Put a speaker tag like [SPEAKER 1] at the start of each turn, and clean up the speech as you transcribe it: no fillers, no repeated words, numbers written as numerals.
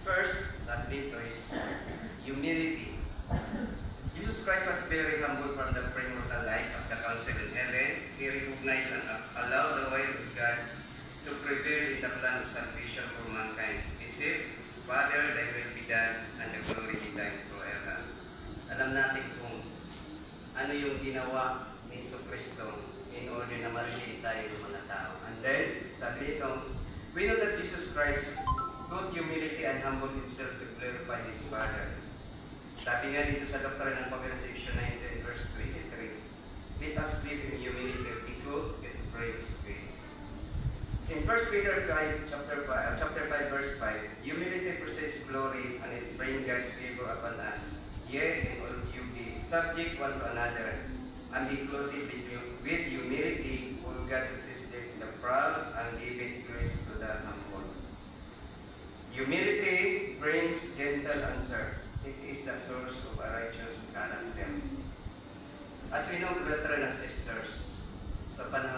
[SPEAKER 1] First, that dito is humility. Jesus Christ was very humble from the premortal life of the council in heaven. He recognized and allowed the will of God to prevail in the plan of salvation for mankind. He said, Father, thy will be done, and the glory be thine forever. Alam natin kung ano yung ginawa ni Jesucristo in order na marinig tayo ng mga tao. And then, sabi nito, we know that Jesus Christ taught humility and humbled himself to glorify his Father. Sabi nga dito sa Doctrine and Conversation 19 verse 23, let us live in humility because it brings peace. In 1 Peter 5, chapter 5, verse 5, humility presents glory and it brings God's favor upon us. Yea, and all you be subject one to another, and be clothed with humility, for God resisteth the proud and giveth grace to the humble. Humility brings gentle answer. It is the source of a righteous character. As we know, brethren and sisters, sa panahon